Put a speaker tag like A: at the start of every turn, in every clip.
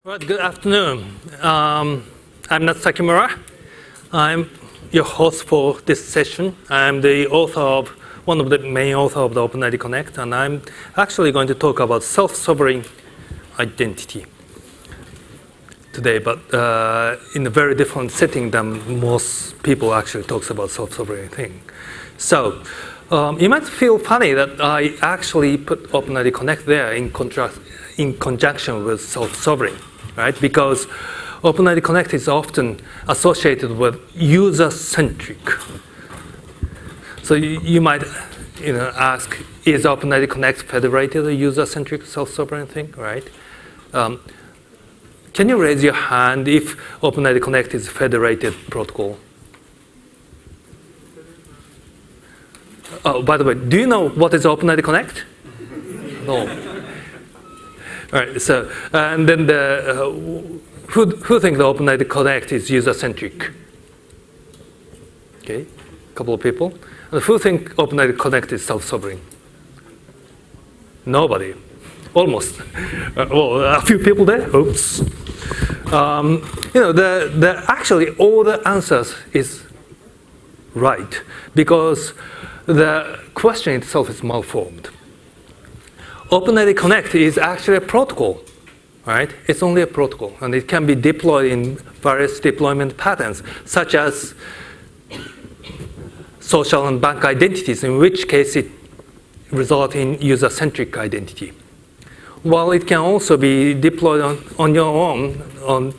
A: Well, good afternoon. I'm Nat Sakimura. I'm your host for this session. I'm one of the main author of the OpenID Connect, and I'm actually going to talk about self-sovereign identity today, but in a very different setting than most people actually talks about self-sovereign thing. So you might feel funny that I actually put OpenID Connect there in conjunction with self-sovereign. Right? Because OpenID Connect is often associated with user-centric. So you might ask, is OpenID Connect federated a user-centric self-sovereign thing? Right? Can you raise your hand if OpenID Connect is a federated protocol? Oh, by the way, do you know what is OpenID Connect? No. All right, so, and then who think the OpenID Connect is user-centric? Okay, a couple of people. And who think OpenID Connect is self-sovereign? Nobody. Almost. Well, a few people there. Oops. Actually, all the answers is right because the question itself is malformed. OpenID Connect is actually a protocol, right? It's only a protocol, and it can be deployed in various deployment patterns, such as social and bank identities, in which case it results in user-centric identity. While it can also be deployed on your own,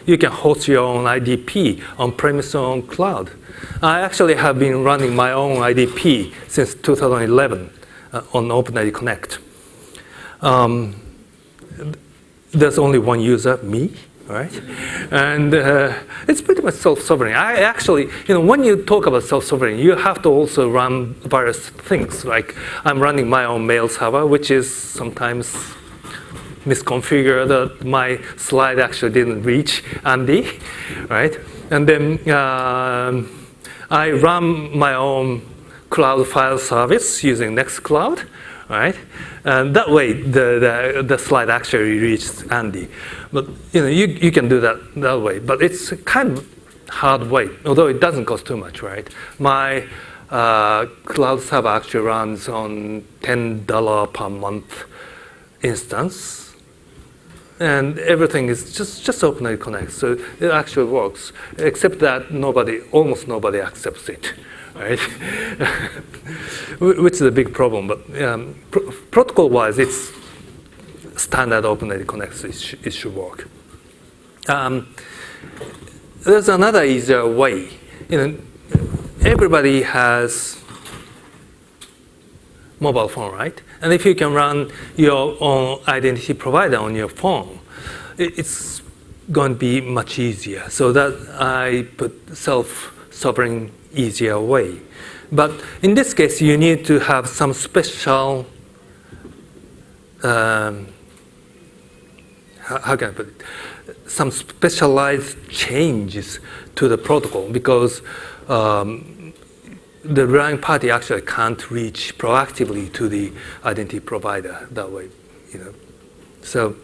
A: you can host your own IDP on-premise or on cloud. I actually have been running my own IDP since 2011. On OpenID Connect. There's only one user, me, right? And it's pretty much self-sovereign. I actually, when you talk about self-sovereign, you have to also run various things. Like I'm running my own mail server, which is sometimes misconfigured. That my slide actually didn't reach Andy, right? And then I run my own cloud file service using Nextcloud, right? And that way, the slide actually reaches Andy. But you can do that way. But it's a kind of hard way, although it doesn't cost too much, right? My cloud server actually runs on $10 per month instance, and everything is just OpenID Connect. So it actually works, except that almost nobody accepts it. Right? Which is a big problem, but protocol-wise, it's standard OpenID Connect, so it should work. There's another easier way. Everybody has mobile phone, right? And if you can run your own identity provider on your phone, it's going to be much easier. So that I put self-sovereign easier way. But in this case, you need to have some special, how can I put it? Some specialized changes to the protocol because the relying party actually can't reach proactively to the identity provider that way. So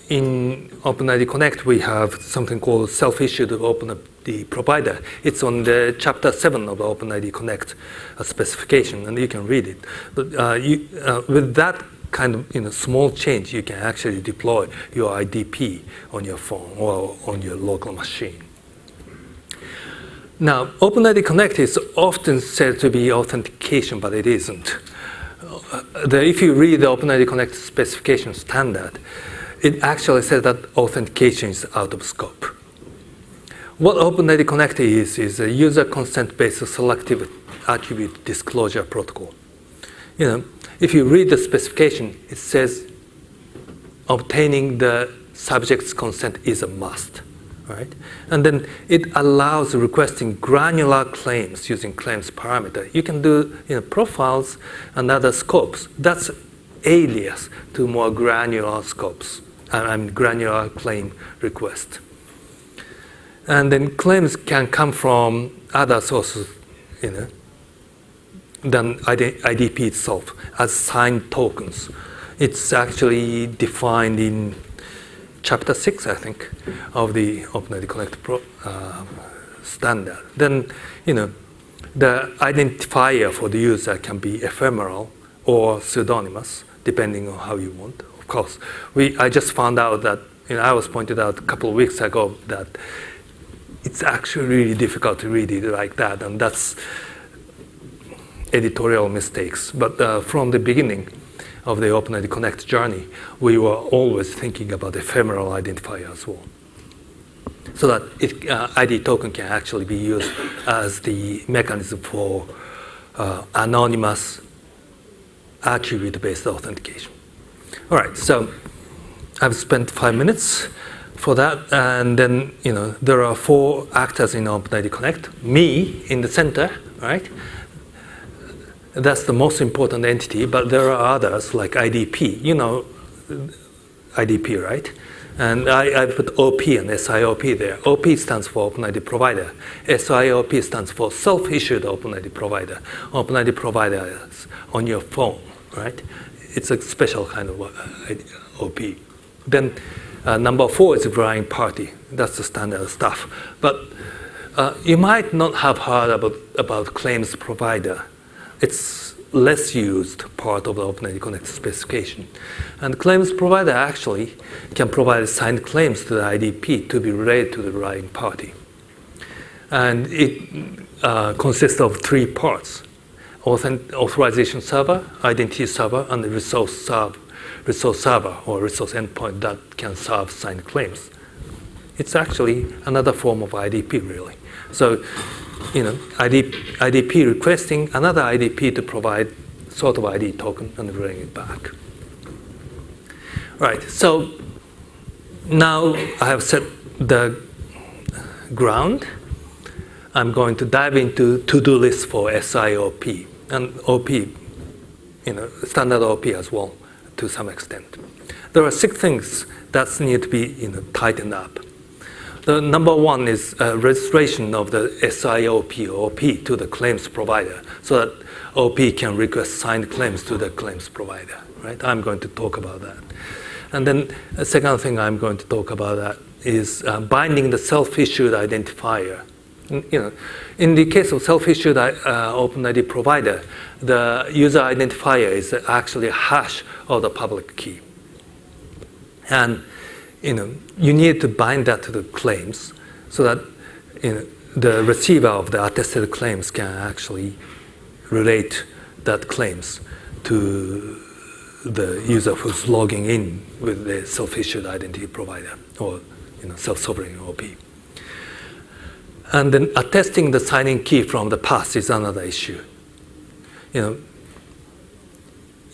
A: in OpenID Connect, we have something called self-issued OpenID provider. It's on the chapter 7 of the OpenID Connect specification, and you can read it. But with that kind of small change, you can actually deploy your IDP on your phone or on your local machine. Now, OpenID Connect is often said to be authentication, but it isn't. If you read the OpenID Connect specification standard, it actually says that authentication is out of scope. What OpenID Connect is a user consent-based selective attribute disclosure protocol. If you read the specification, it says obtaining the subject's consent is a must, right? And then it allows requesting granular claims using claims parameter. You can do profiles and other scopes. That's alias to more granular scopes. Granular claim request. And then claims can come from other sources, than IDP itself as signed tokens. It's actually defined in Chapter 6, I think, of the OpenID Connect standard. Then, the identifier for the user can be ephemeral or pseudonymous, depending on how you want. Of course, I just found out that, I was pointed out a couple of weeks ago that it's actually really difficult to read it like that, and that's editorial mistakes. But from the beginning of the OpenID Connect journey, we were always thinking about ephemeral identifier as well, so that ID token can actually be used as the mechanism for anonymous attribute-based authentication. All right, so I've spent 5 minutes for that, and then there are 4 actors in OpenID Connect. Me in the center, right? That's the most important entity, but there are others like IDP. IDP, right? And I put OP and SIOP there. OP stands for OpenID Provider. SIOP stands for Self-Issued OpenID Provider. OpenID Provider is on your phone, right? It's a special kind of OP. Then number 4 is Relying Party. That's the standard stuff. But you might not have heard about Claims Provider. It's less used part of the OpenID Connect specification. And Claims Provider actually can provide signed claims to the IDP to be related to the relying party. And it consists of 3 parts: authorization server, identity server, and the resource server or resource endpoint that can serve signed claims. It's actually another form of IDP, really. So, IDP requesting another IDP to provide sort of ID token and bring it back. Right, so now I have set the ground. I'm going to dive into to-do list for SIOP and OP, standard OP as well to some extent. There are 6 things that need to be tightened up. The number 1 is registration of the SIOP or OP to the claims provider, so that OP can request signed claims to the claims provider. Right? I'm going to talk about that. And then the second thing I'm going to talk about that is binding the self-issued identifier. In the case of self-issued OpenID provider, the user identifier is actually a hash of the public key. And you need to bind that to the claims so that the receiver of the attested claims can actually relate that claims to the user who's logging in with the self-issued identity provider or self-sovereign OP. And then attesting the signing key from the past is another issue. Even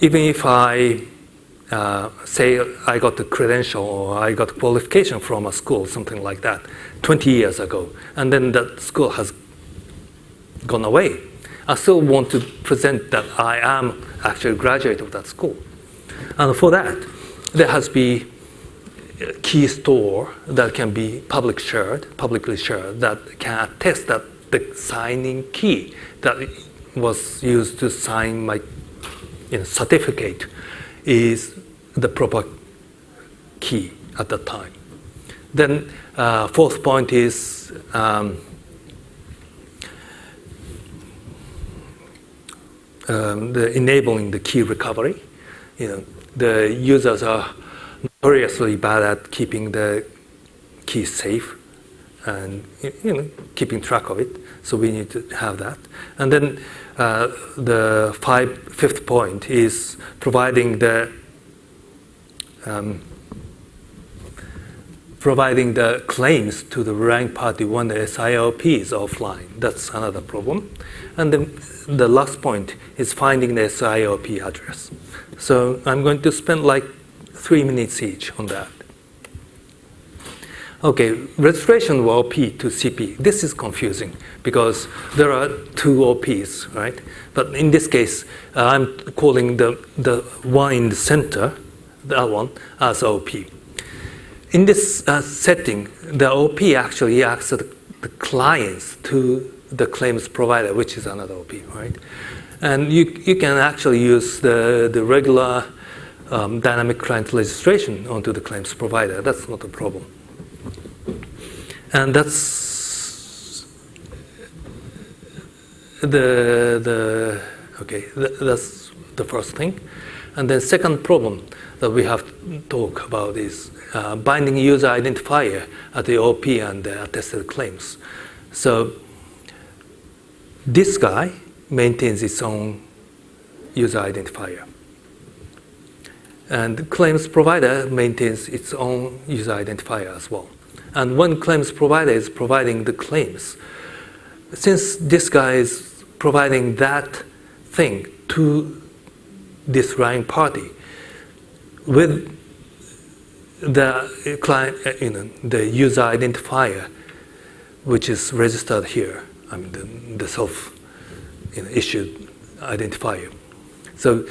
A: if I say I got the credential or I got qualification from a school, something like that, 20 years ago, and then that school has gone away, I still want to present that I am actually a graduate of that school. And for that, there has to be a key store that can be publicly shared, that can attest that the signing key that was used to sign my certificate is the proper key at that time. Then 4th point is the enabling the key recovery. The users are notoriously bad at keeping the key safe and keeping track of it. So we need to have that. And then the 5th point is providing the claims to the relying party when the SIOP is offline. That's another problem. And then the last point is finding the SIOP address. So I'm going to spend like 3 minutes each on that. Okay, registration of OP to CP. This is confusing because there are 2 OPs, right? But in this case, I'm calling the one in the center, that one, as OP. In this setting, the OP actually acts as the clients to the claims provider, which is another OP, right? And you can actually use the regular dynamic client registration onto the claims provider. That's not a problem. And that's that's the first thing. And then second problem that we have to talk about is binding user identifier at the OP and the attested claims. So this guy maintains its own user identifier. And the claims provider maintains its own user identifier as well. And when claims provider is providing the claims, since this guy is providing that thing to this running party, with the client, the user identifier, which is registered here, I mean the self-issued identifier. So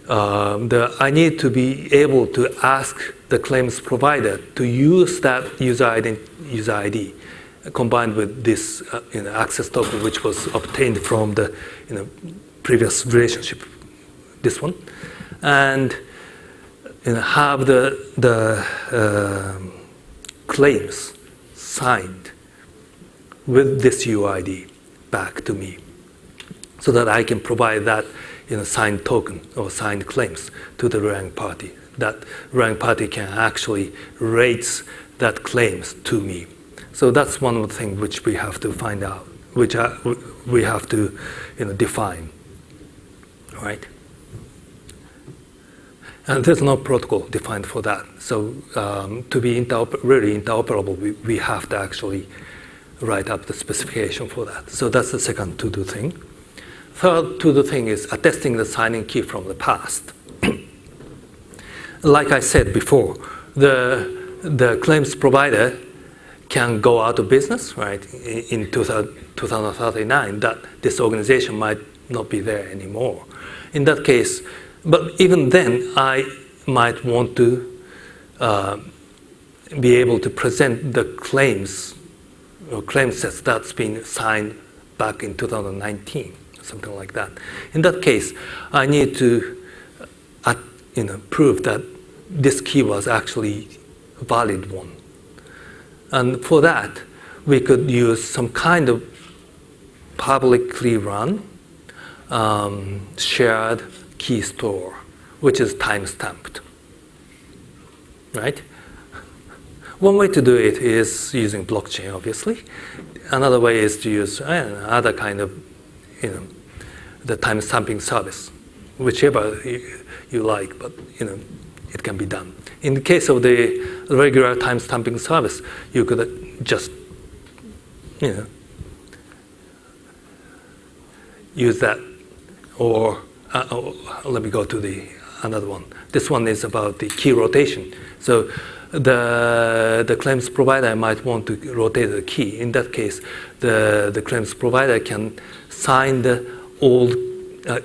A: I need to be able to ask the claims provider to use that user ID combined with this access token, which was obtained from the previous relationship, this one, and have the claims signed with this UID back to me, so that I can provide that signed token or signed claims to the running party. That running party can actually raise that claims to me. So that's one of the things which we have to find out, which we have to define. All right? And there's no protocol defined for that. So to be really interoperable, we have to actually write up the specification for that. So that's the second to-do thing. Third to-do thing is attesting the signing key from the past. Like I said before, the claims provider can go out of business, right, in 2039, that this organization might not be there anymore. In that case, but even then, I might want to be able to present the claims or claim sets that's been signed back in 2019, something like that. In that case, I need to prove that this key was actually a valid one. And for that, we could use some kind of publicly run shared key store, which is time-stamped, right? One way to do it is using blockchain, obviously. Another way is to use other kind of, the time-stamping service, whichever you like, but it can be done. In the case of the regular time-stamping service, you could just, use that, or let me go to another one. This one is about the key rotation. So the claims provider might want to rotate the key. In that case, the claims provider can sign the old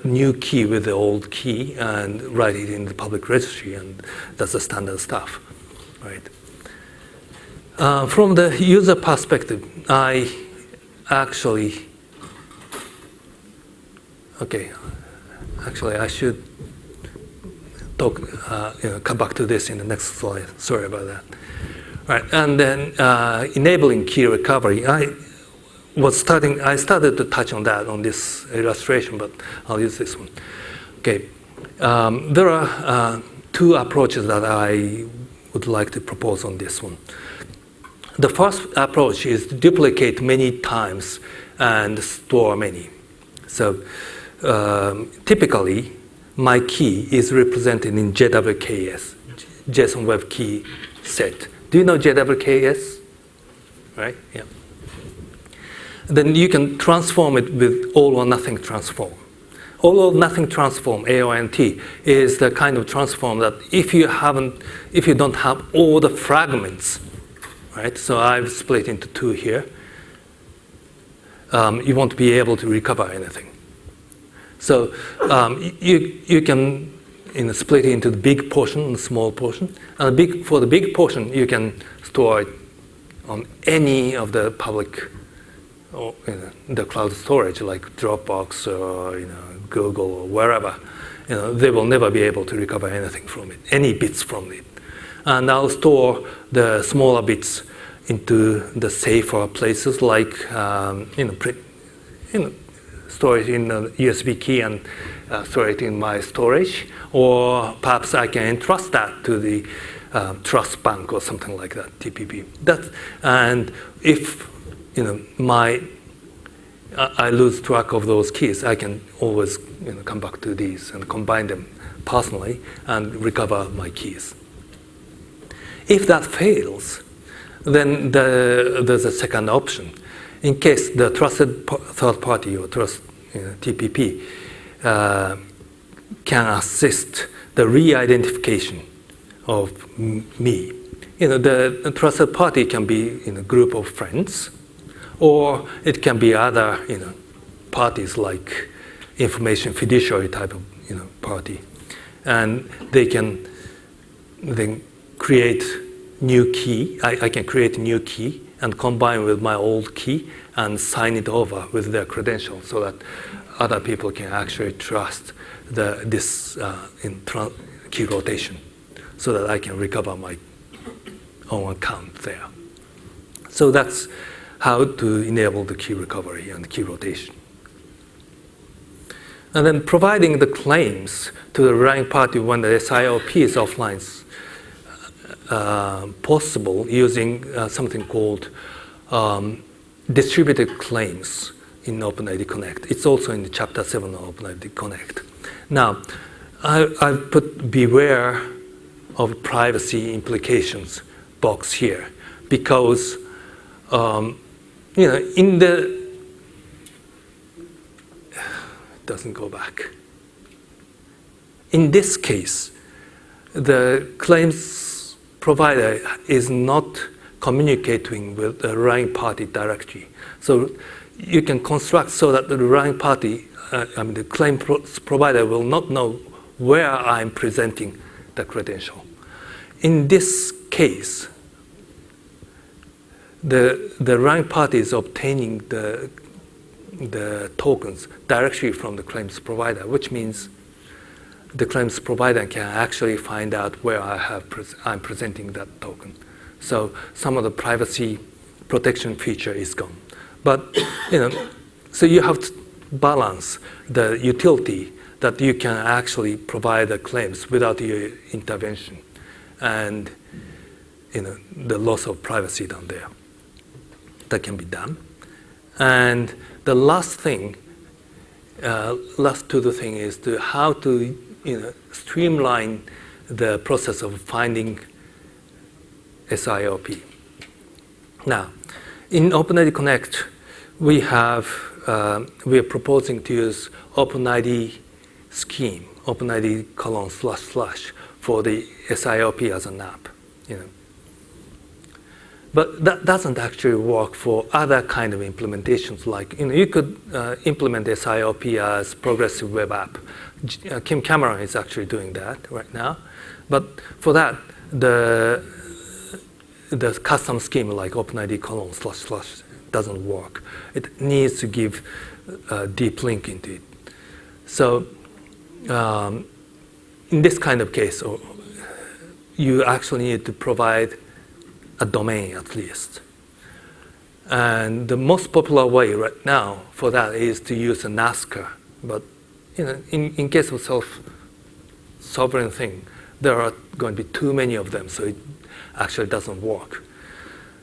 A: new key with the old key and write it in the public registry, and that's the standard stuff, right? From the user perspective, I should talk, come back to this in the next slide. Sorry about that. Right, and then enabling key recovery. I started to touch on that on this illustration, but I'll use this one. Okay, there are two approaches that I would like to propose on this one. The first approach is to duplicate many times and store many. So typically, my key is represented in JWKS, JSON Web Key Set. Do you know JWKS? Right? Yeah. Then you can transform it with all or nothing transform. All or nothing transform, AONT, is the kind of transform that if you don't have all the fragments, right? So I've split into two here. You won't be able to recover anything. So you can split it into the big portion and the small portion. And for the big portion, you can store it on any of the public, or the cloud storage like Dropbox or Google or wherever, they will never be able to recover anything from it, any bits from it. And I'll store the smaller bits into the safer places, like store it in a USB key and store it in my storage, or perhaps I can entrust that to the trust bank or something like that, TPP. And if I lose track of those keys, I can always come back to these and combine them personally and recover my keys. If that fails, then there's a second option. In case the trusted third party or trust TPP can assist the re-identification of me. The trusted party can be in a group of friends, or it can be other parties like information fiduciary type of party, and they can then create new key. I can create a new key and combine with my old key and sign it over with their credentials, so that other people can actually trust this key rotation, so that I can recover my own account there. So that's how to enable the key recovery and key rotation. And then providing the claims to the relying party when the SIOP is offline is possible using something called distributed claims in OpenID Connect. It's also in the Chapter 7 of OpenID Connect. Now, I've put beware of privacy implications box here, because in the doesn't go back. In this case, the claims provider is not communicating with the relying party directly. So you can construct so that the relying party, the claim provider will not know where I'm presenting the credential. In this case, the relying party is obtaining the tokens directly from the claims provider, which means the claims provider can actually find out where I'm presenting that token. So some of the privacy protection feature is gone. But so you have to balance the utility that you can actually provide the claims without your intervention, and the loss of privacy down there. That can be done. And the last thing, last to the thing is how to streamline the process of finding SIOP. Now, in OpenID Connect, we are proposing to use OpenID scheme, OpenID : / for the SIOP as an app. But that doesn't actually work for other kind of implementations. Like you could implement SIOP as progressive web app. Kim Cameron is actually doing that right now. But for that, the custom scheme like OpenID : / doesn't work. It needs to give a deep link into it. So in this kind of case, you actually need to provide a domain at least. And the most popular way right now for that is to use a NASCAR. But in case of self-sovereign thing, there are going to be too many of them, so it actually doesn't work.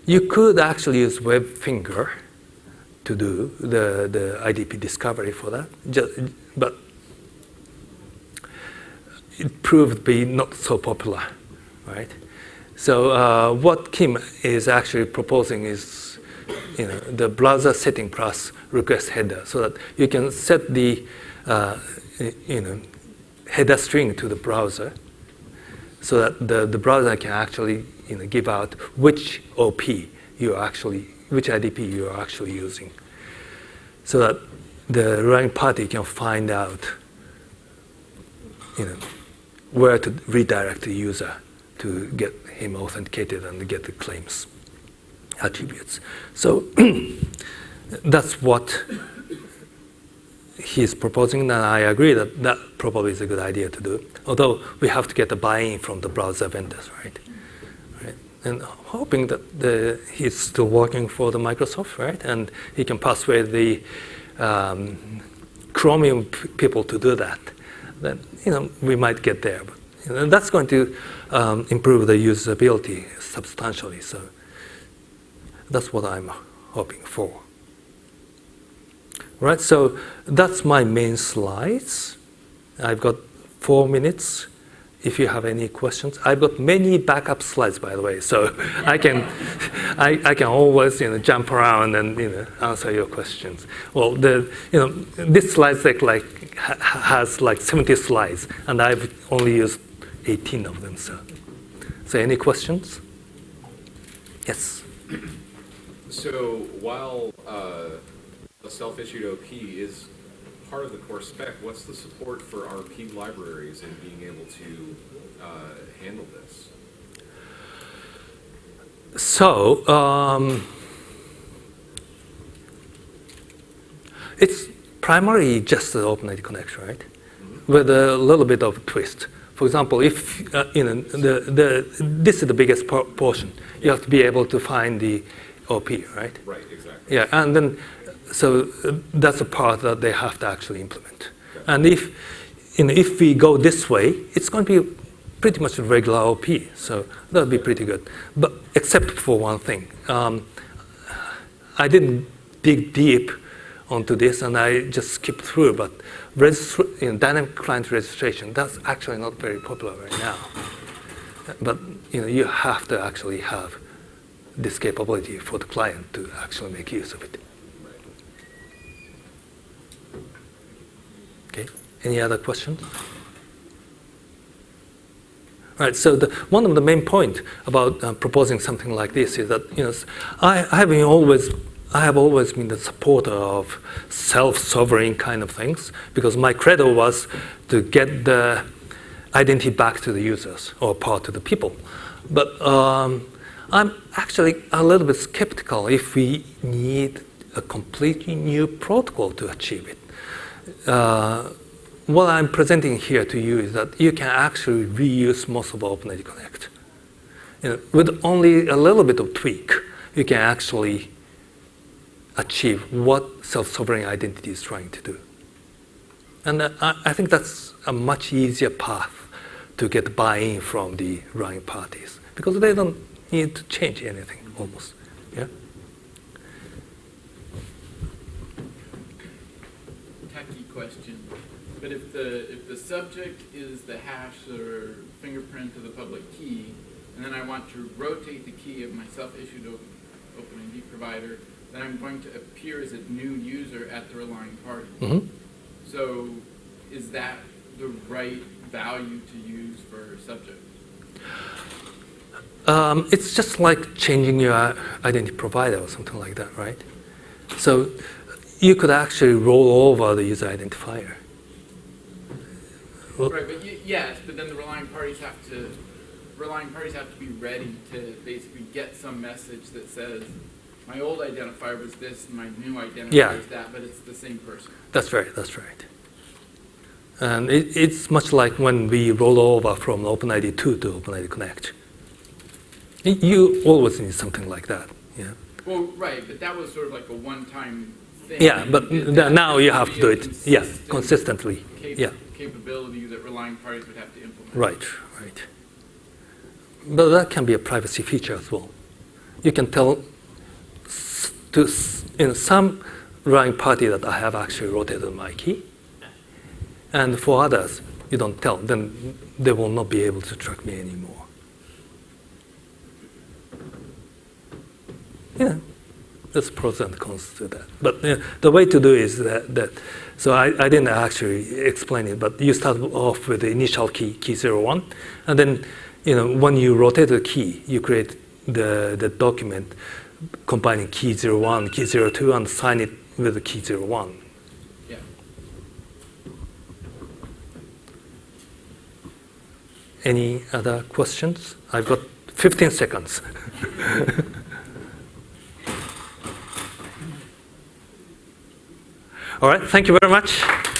A: You could actually use WebFinger to do the IDP discovery for that, but it proved to be not so popular, right? So what Kim is actually proposing is, the browser setting plus request header, so that you can set the, header string to the browser, so that the browser can actually, give out which IDP you are actually using, so that the relying party can find out, where to redirect the user to get him authenticated and get the claims attributes. So that's what he's proposing, and I agree that that probably is a good idea to do. Although we have to get the buy-in from the browser vendors, right? And hoping that he's still working for the Microsoft, right? And he can persuade the Chromium people to do that. Then we might get there, but that's going to improve the usability substantially. So that's what I'm hoping for. Right, so that's my main slides. I've got 4 minutes. If you have any questions, I've got many backup slides, by the way, so I can always jump around and answer your questions. Well, this slide deck has like 70 slides, and I've only used 18 of them. So any questions? Yes.
B: So while a self-issued OP is part of the core spec, what's the support for RP libraries and being able to handle this?
A: So it's primarily just the OpenID Connect, right? Mm-hmm. With a little bit of a twist. For example, if this is the biggest portion, you have to be able to find the OP, right?
B: Right, exactly.
A: Yeah, and then so that's a part that they have to actually implement. Okay. And if we go this way, it's going to be pretty much a regular OP, so that'll be pretty good. But except for one thing, I didn't dig deep onto this, and I just skipped through. But dynamic client registration, that's actually not very popular right now. But you have to actually have this capability for the client to actually make use of it. Okay. Any other questions? All right. So one of the main point about proposing something like this is that I have always been the supporter of self-sovereign kind of things, because my credo was to get the identity back to the users or power to the people. But I'm actually a little bit skeptical if we need a completely new protocol to achieve it. What I'm presenting here to you is that you can actually reuse most of OpenID Connect. With only a little bit of tweak, you can actually achieve what self-sovereign identity is trying to do. And I think that's a much easier path to get buy-in from the running parties, because they don't need to change anything almost. Yeah.
C: Tacky question, but if the subject is the hash or fingerprint of the public key, and then I want to rotate the key of my self-issued OpenID provider, then I'm going to appear as a new user at the relying party. Mm-hmm. So is that the right value to use for subject?
A: It's just like changing your identity provider or something like that, right? So you could actually roll over the user identifier.
C: Right, but yes, but then the relying parties have to be ready to basically get some message that says, my old identifier was this, and my new identifier is that, but it's the same person. That's right. And it's much like when we roll over from OpenID 2 to OpenID Connect. You always need something like that, yeah. Well, right, but that was sort of like a one-time thing.
A: Yeah, but now you have to do it, consistently.
C: Capability that relying parties would have to implement.
A: Right. But that can be a privacy feature as well. You can tell to some relying party that I have actually rotated my key, and for others you don't tell. Then they will not be able to track me anymore. Yeah, there's pros and cons to that. But the way to do is that so I didn't actually explain it, but you start off with the initial key 01, and then when you rotate the key, you create the document combining key 01, key 02, and sign it with the key 01.
C: Yeah.
A: Any other questions? I've got 15 seconds. All right, thank you very much.